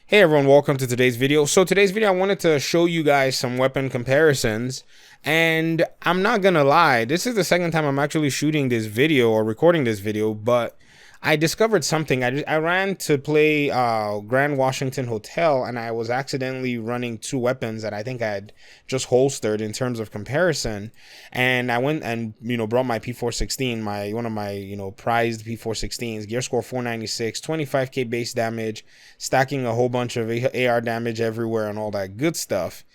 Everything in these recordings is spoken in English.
Hey everyone, welcome to today's video. So today's video, I wanted to show you guys some weapon comparisons, and I'm not gonna lie, this is the second time I'm actually shooting this video or recording this video, but I discovered something. I ran to play Grand Washington Hotel, and I was accidentally running two weapons that I think I had just holstered in terms of comparison. And I went and brought my P416, one of my prized P416s, gear score 496, 25k base damage, stacking a whole bunch of AR damage everywhere and all that good stuff.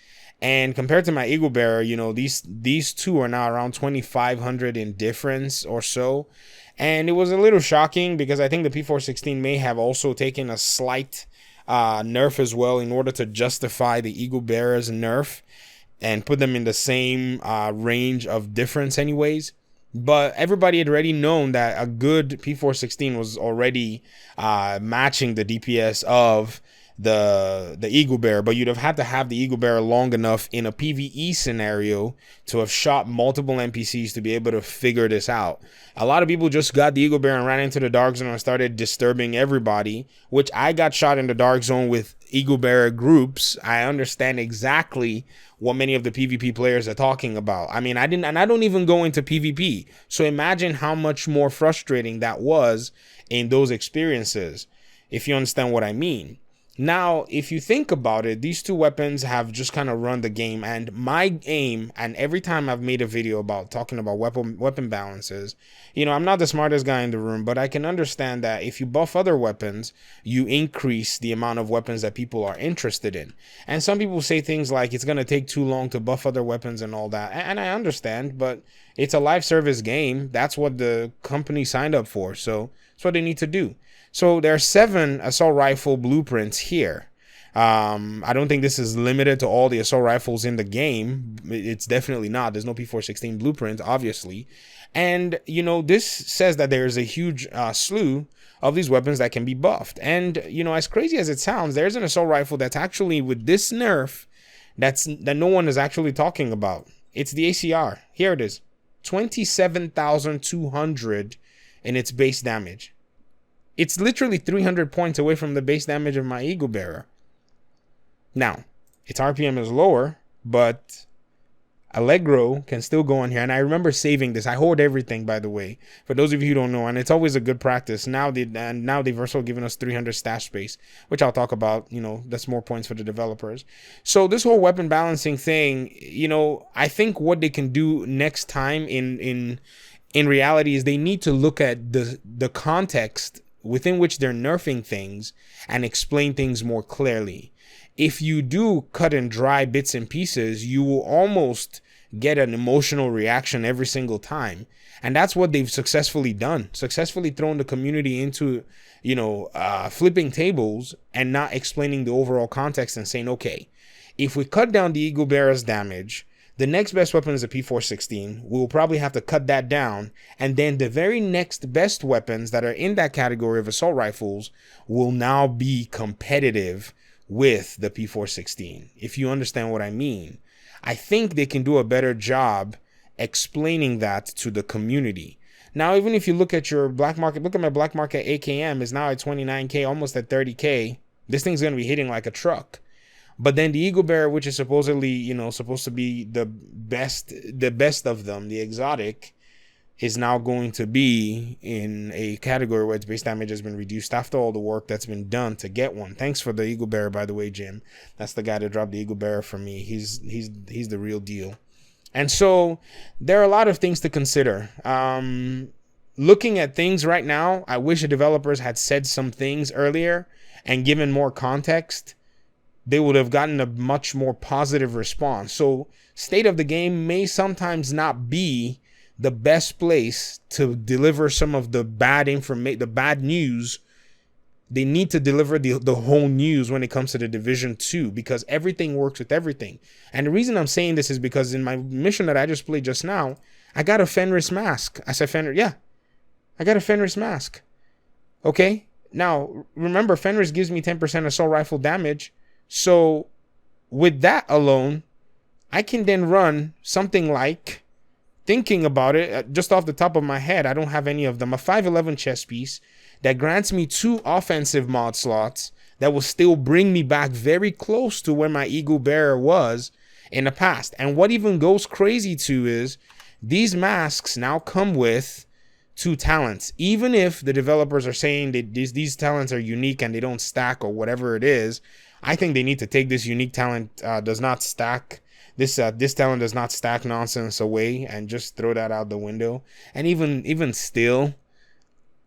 And compared to my Eagle Bearer, these two are now around 2,500 in difference or so. And it was a little shocking because I think the P416 may have also taken a slight nerf as well in order to justify the Eagle Bearer's nerf and put them in the same range of difference anyways. But everybody had already known that a good P416 was already matching the DPS of the Eagle Bearer, but you'd have had to have the Eagle Bearer long enough in a PvE scenario to have shot multiple NPCs to be able to figure this out. A lot of people just got the Eagle Bearer and ran into the dark zone and started disturbing everybody, which I got shot in the dark zone with Eagle Bearer groups. I understand exactly what many of the PvP players are talking about. I mean, I don't even go into PvP. So imagine how much more frustrating that was in those experiences, if you understand what I mean. Now, if you think about it, these two weapons have just kind of run the game, and my aim, and every time I've made a video about talking about weapon balances, I'm not the smartest guy in the room, but I can understand that if you buff other weapons, you increase the amount of weapons that people are interested in. And some people say things like it's going to take too long to buff other weapons and all that, and I understand, but it's a live service game. That's what the company signed up for, so that's what they need to do. So there are 7 assault rifle blueprints here. I don't think this is limited to all the assault rifles in the game. It's definitely not. There's no P416 blueprint, obviously. And, this says that there's a huge slew of these weapons that can be buffed. And, as crazy as it sounds, there's an assault rifle that's actually with this nerf that no one is actually talking about. It's the ACR. Here it is. 27,200 in its base damage. It's literally 300 points away from the base damage of my Eagle Bearer. Now, its RPM is lower, but Allegro can still go on here. And I remember saving this. I hoard everything, by the way, for those of you who don't know. And it's always a good practice. Now they've also given us 300 stash space, which I'll talk about. That's more points for the developers. So this whole weapon balancing thing, I think what they can do next time in reality is they need to look at the context within which they're nerfing things and explain things more clearly. If you do cut and dry bits and pieces, you will almost get an emotional reaction every single time. And that's what they've successfully done, successfully thrown the community into, flipping tables and not explaining the overall context and saying, okay, if we cut down the Eagle Bearer's damage, the next best weapon is a P416. We'll probably have to cut that down. And then the very next best weapons that are in that category of assault rifles will now be competitive with the P416. If you understand what I mean. I think they can do a better job explaining that to the community. Now, even if you look at your black market, look at my black market AKM is now at 29k, almost at 30k. This thing's going to be hitting like a truck. But then the Eagle Bearer, which is supposedly, supposed to be the best of them, the exotic, is now going to be in a category where its base damage has been reduced after all the work that's been done to get one. Thanks for the Eagle Bearer, by the way, Jim. That's the guy that dropped the Eagle Bearer for me. He's the real deal. And so there are a lot of things to consider. Looking at things right now, I wish the developers had said some things earlier and given more context. They would have gotten a much more positive response. So state of the game may sometimes not be the best place to deliver some of the bad information, the bad news. They need to deliver the whole news when it comes to the Division 2, because everything works with everything. And the reason I'm saying this is because in my mission that I just played just now, I got a Fenris mask. I said Fenris, yeah, I got a Fenris mask. Okay, now remember, Fenris gives me 10% assault rifle damage. So with that alone, I can then run something like, thinking about it just off the top of my head, I don't have any of them, a 511 chest piece that grants me 2 offensive mod slots that will still bring me back very close to where my Eagle Bearer was in the past. And what even goes crazy too is these masks now come with 2 talents. Even if the developers are saying that these talents are unique and they don't stack or whatever it is, I think they need to take this unique talent does not stack. This talent does not stack nonsense away and just throw that out the window. And even still,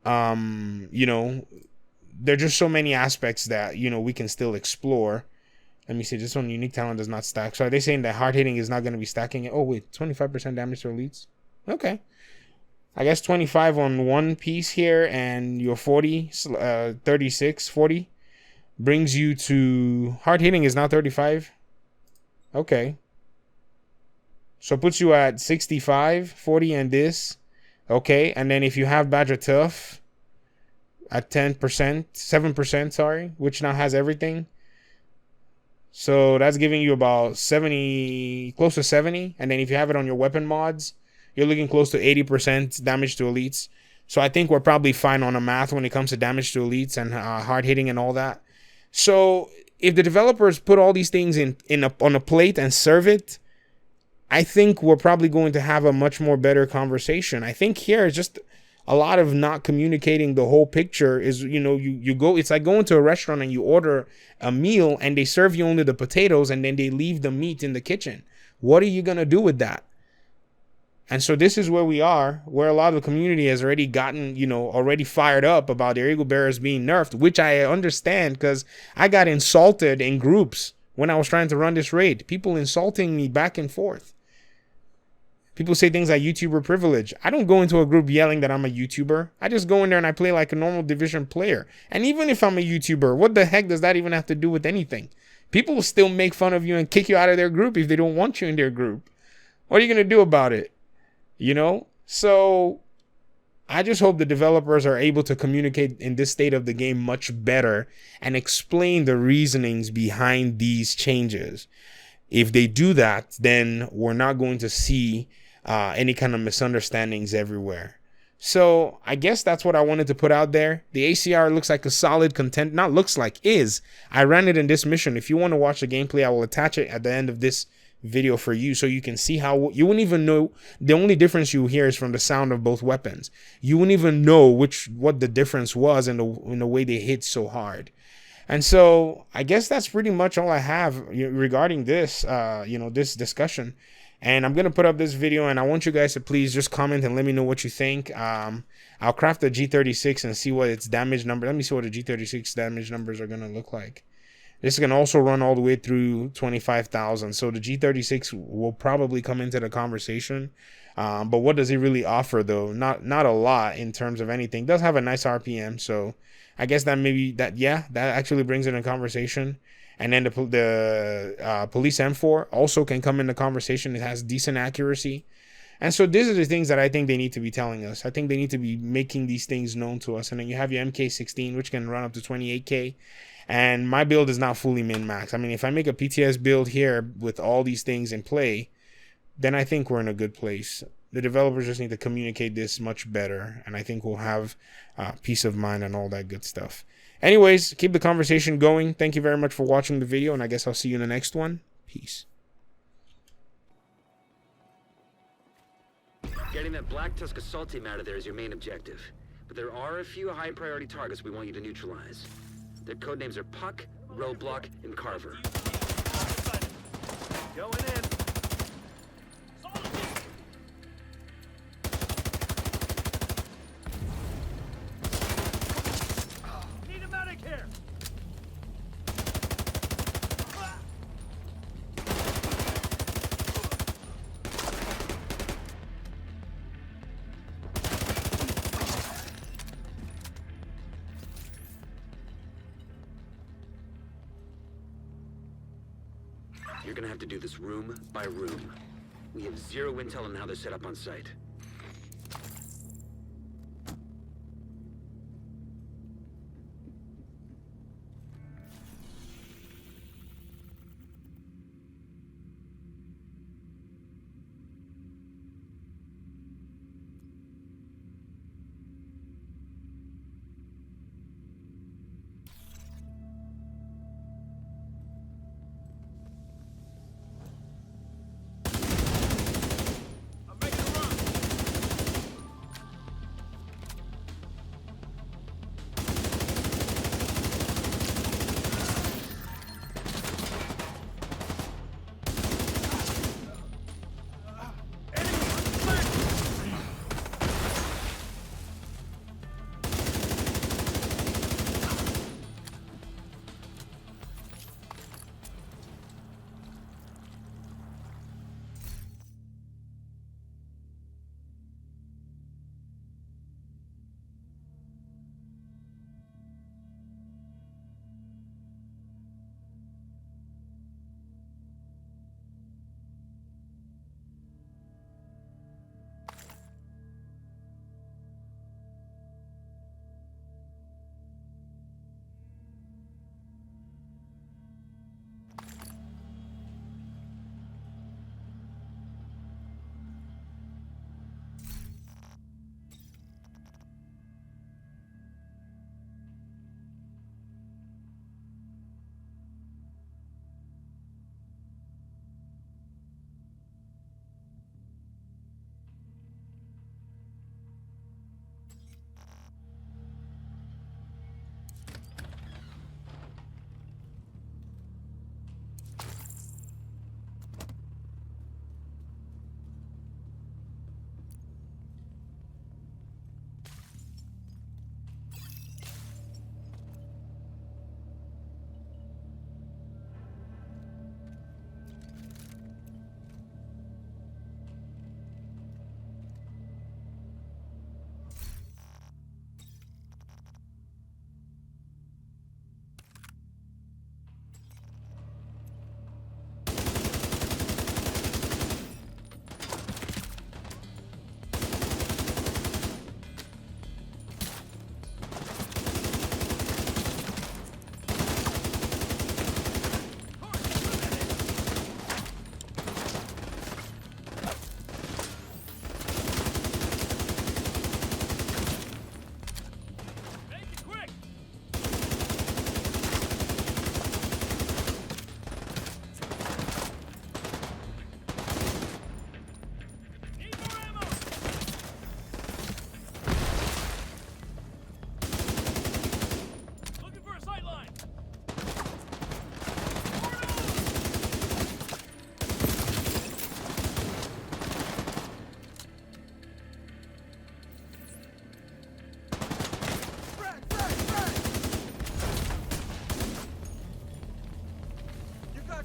you know, there are just so many aspects that, you know, we can still explore. Let me see. This one, unique talent does not stack. So are they saying that hard hitting is not going to be stacking it? Oh wait, 25% damage to elites. Okay. I guess 25 on one piece here, and your 40, 36, 40 brings you to hard hitting is now 35. Okay. So it puts you at 65, 40, and this. Okay. And then if you have Badger Tough at 10%, 7%, sorry, which now has everything. So that's giving you about 70, close to 70. And then if you have it on your weapon mods, you're looking close to 80% damage to elites. So I think we're probably fine on the math when it comes to damage to elites and hard hitting and all that. So if the developers put all these things on a plate and serve it, I think we're probably going to have a much more better conversation. I think here is just a lot of not communicating the whole picture. Is, you know, you go, it's like going to a restaurant and you order a meal and they serve you only the potatoes and then they leave the meat in the kitchen. What are you going to do with that? And so this is where we are, where a lot of the community has already gotten, you know, already fired up about their Eagle Bearers being nerfed, which I understand because I got insulted in groups when I was trying to run this raid. People insulting me back and forth. People say things like YouTuber privilege. I don't go into a group yelling that I'm a YouTuber. I just go in there and I play like a normal Division player. And even if I'm a YouTuber, what the heck does that even have to do with anything? People will still make fun of you and kick you out of their group if they don't want you in their group. What are you going to do about it? You know, so I just hope the developers are able to communicate in this state of the game much better and explain the reasonings behind these changes. If they do that, then we're not going to see any kind of misunderstandings everywhere. So I guess that's what I wanted to put out there. The ACR looks like a solid contender. Not looks like, is. I ran it in this mission. If you want to watch the gameplay, I will attach it at the end of this video for you so you can see how you wouldn't even know. The only difference you hear is from the sound of both weapons. You wouldn't even know what the difference was in the way they hit so hard. And so I guess that's pretty much all I have regarding this this discussion. And I'm gonna put up this video and I want you guys to please just comment and let me know what you think. I'll craft the G36 and see what its damage number. Let me see what the G36 damage numbers are gonna look like. This can also run all the way through 25,000. So the G36 will probably come into the conversation. But what does it really offer, though? Not a lot in terms of anything. It does have a nice RPM. So I guess that that actually brings it in conversation. And then the Police M4 also can come in the conversation. It has decent accuracy. And so these are the things that I think they need to be telling us. I think they need to be making these things known to us. And then you have your MK16, which can run up to 28K. And my build is not fully min-max. I mean, if I make a PTS build here with all these things in play, then I think we're in a good place. The developers just need to communicate this much better. And I think we'll have peace of mind and all that good stuff. Anyways, keep the conversation going. Thank you very much for watching the video. And I guess I'll see you in the next one. Peace. Getting that Black Tusk assault team out of there is your main objective. But there are a few high priority targets we want you to neutralize. Their codenames are Puck, Roadblock, and Carver. Going in. Need a medic here. You're gonna have to do this room by room. We have zero intel on how they're set up on site.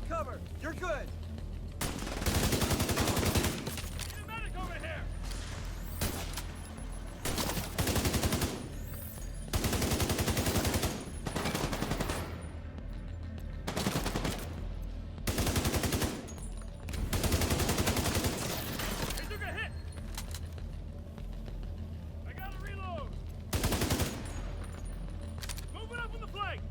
cover. You're good. Need a medic over here! They took a hit! I gotta reload! Moving up on the flank!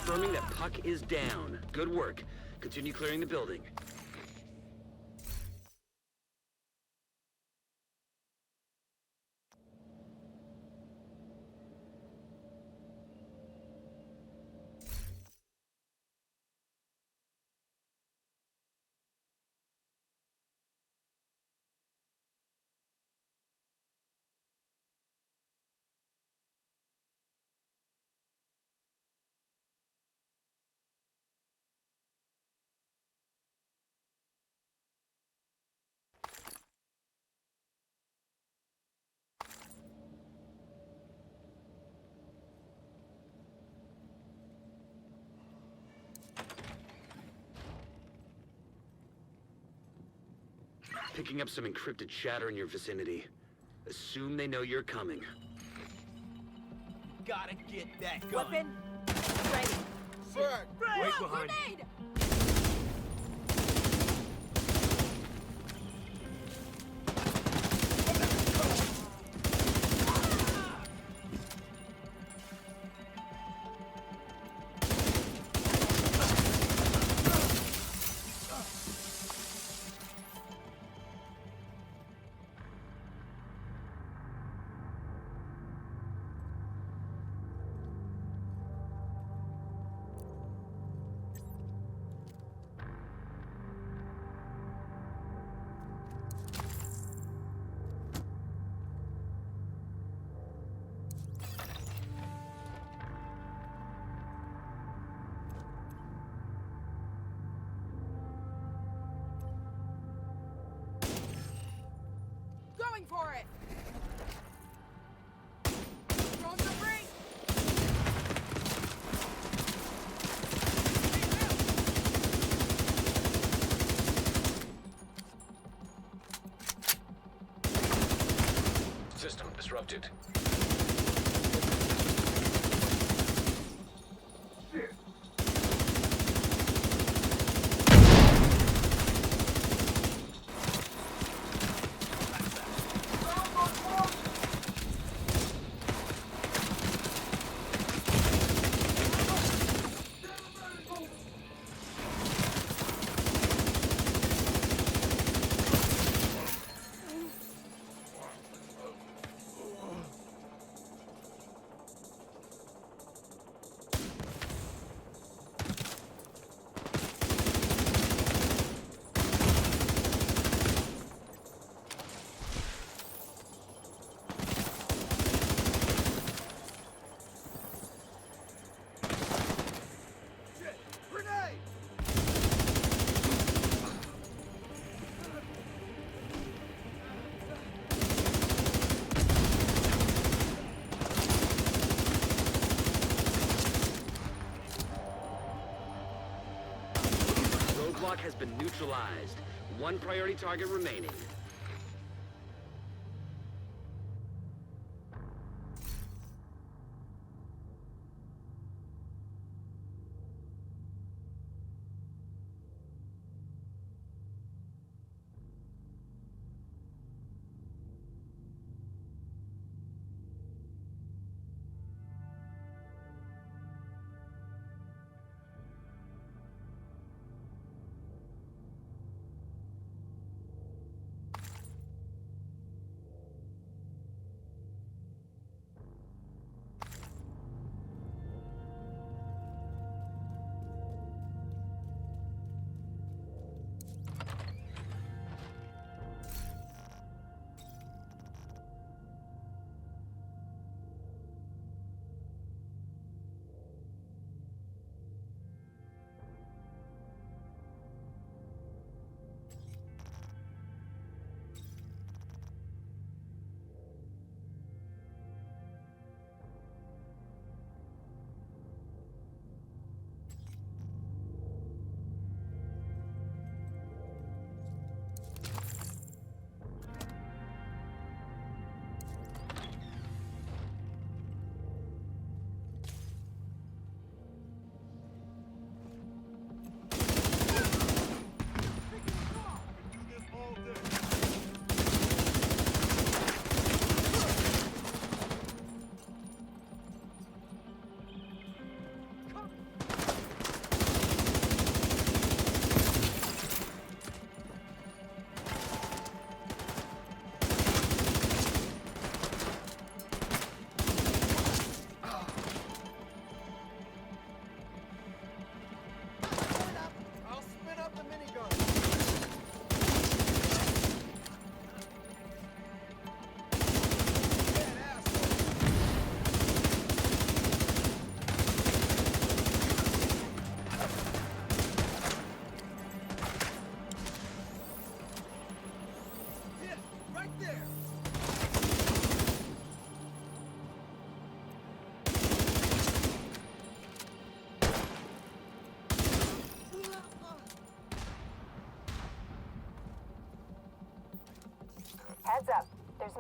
Confirming that Puck is down. Good work. Continue clearing the building. Picking up some encrypted chatter in your vicinity. Assume they know you're coming. Gotta get that gun. Weapon ready. Sir, Right Whoa, behind you. grenade! Going for it! Throwing some break! System disrupted. grenade! Roadblock has been neutralized. One priority target remaining.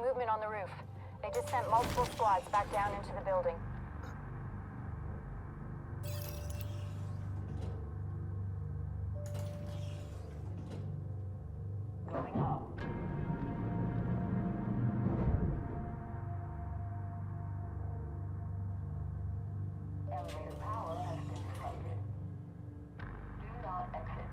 movement on the roof. They just sent multiple squads back down into the building. Going up. Elevator power has been disrupted. Do not exit.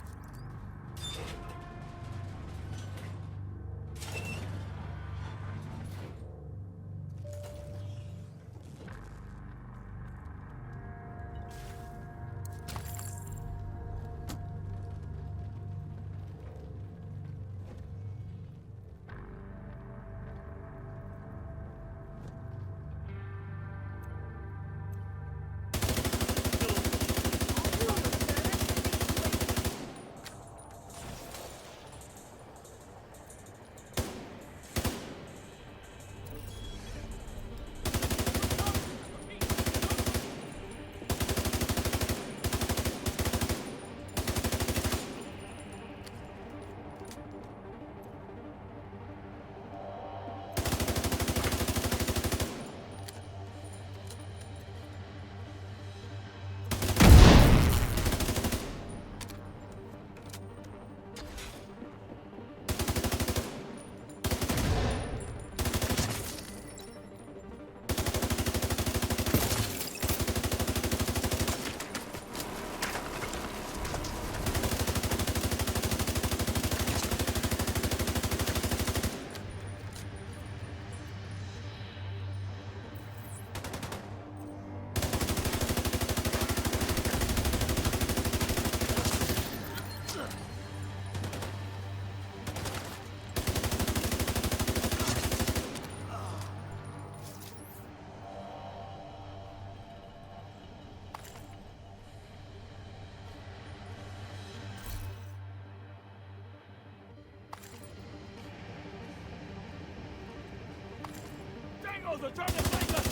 Dangles are trying to flank us!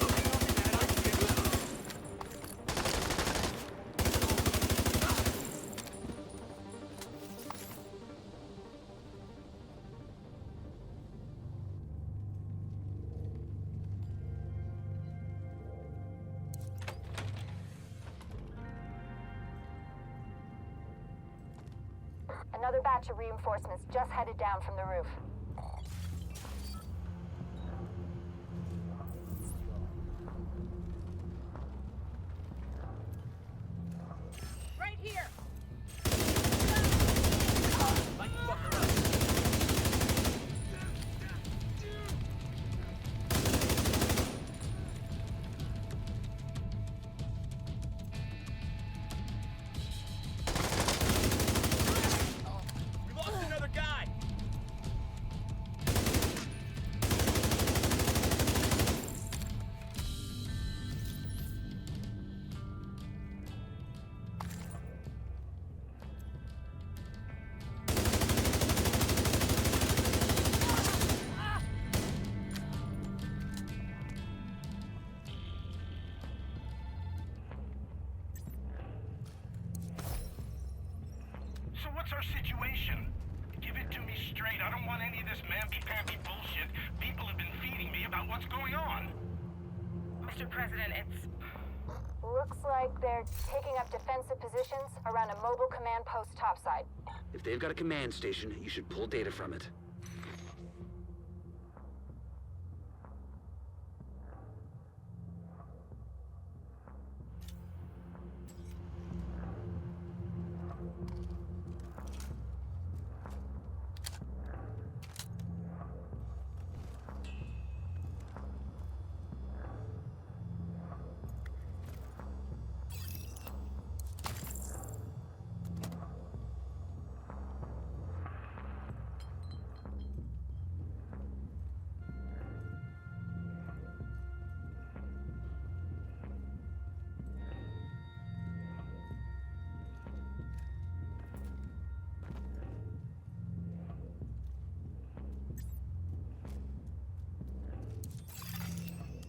Another batch of reinforcements just headed down from the roof. Right here. We lost another guy! So what's our situation? Give it to me straight. I don't want any of this mamby-pamby bullshit people have been feeding me about what's going on. Mr. President, it's... Looks like they're taking up defensive positions around a mobile command post topside. If they've got a command station, you should pull data from it.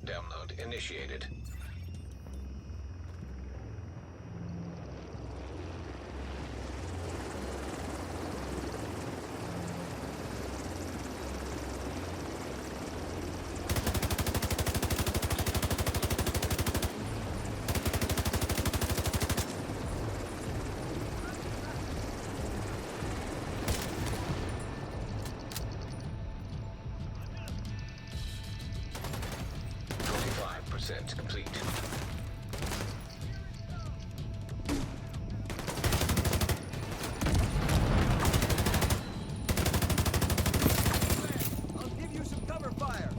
Download initiated. 50% complete. I'll give you some cover fire.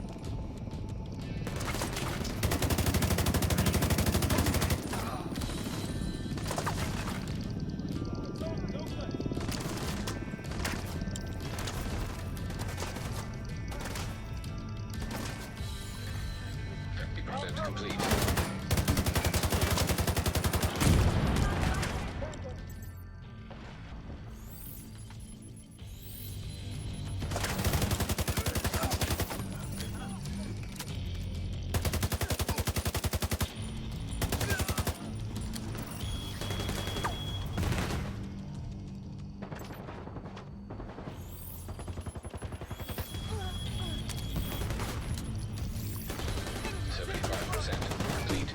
Percent complete.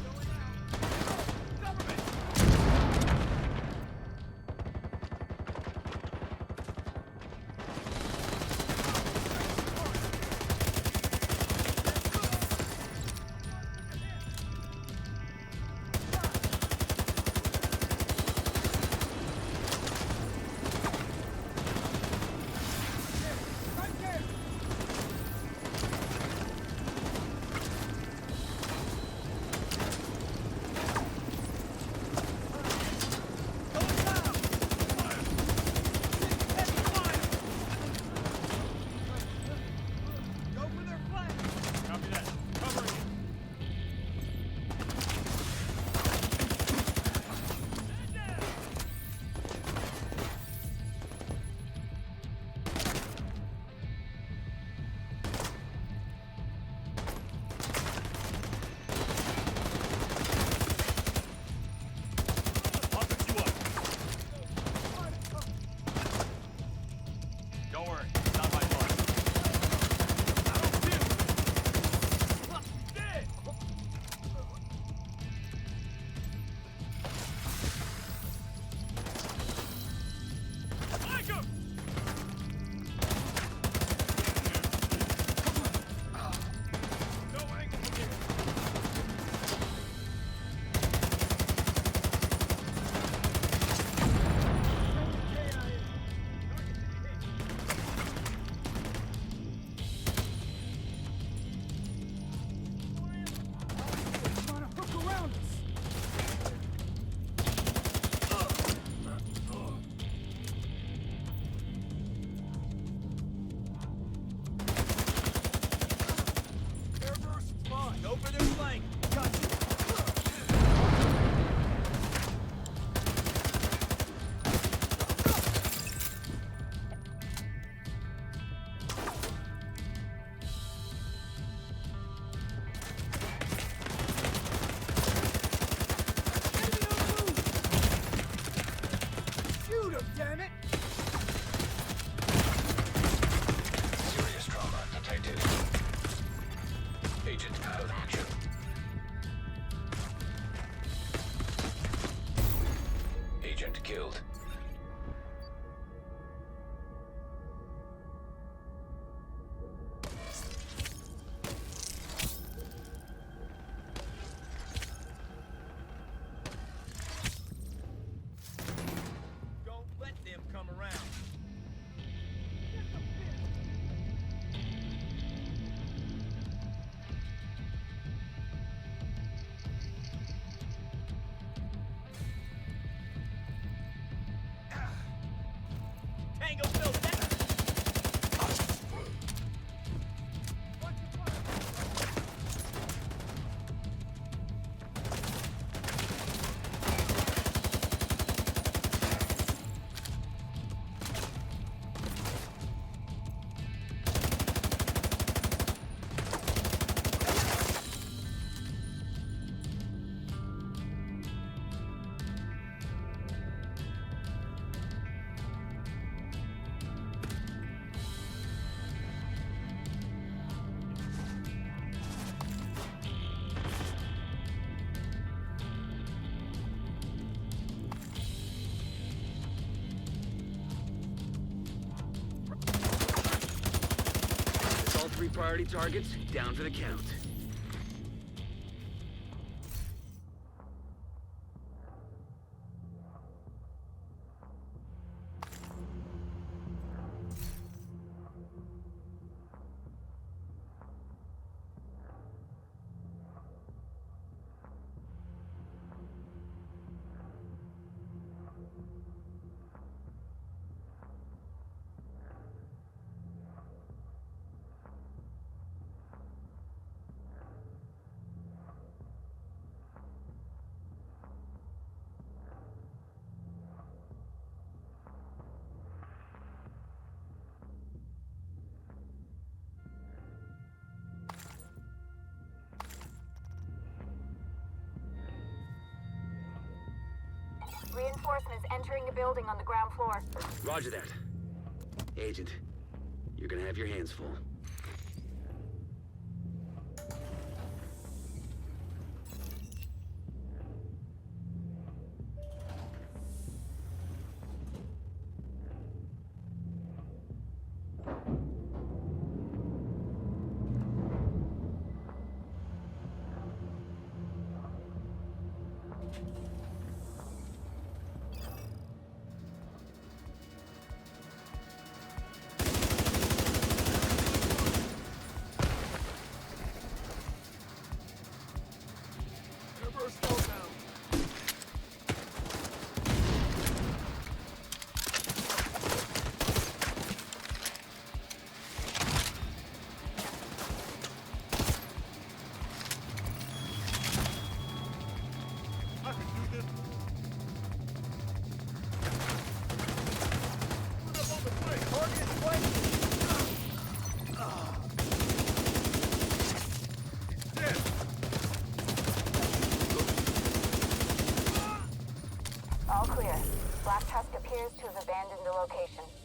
Complete. Go for their flank. Copy that. Covering it. I'll fix you up. Don't worry, it's not my fault. Trying to hook around us. Air burst fine. Go for their flank. Got you. Shoot him, damn it! Serious trauma detected. Agent out of action. Agent killed. Don't let them come around. Tango still down. All 3 priority targets down for the count. Reinforcements entering a building on the ground floor. Roger that. Agent, you're gonna have your hands full. All clear. Black Tusk appears to have abandoned the location.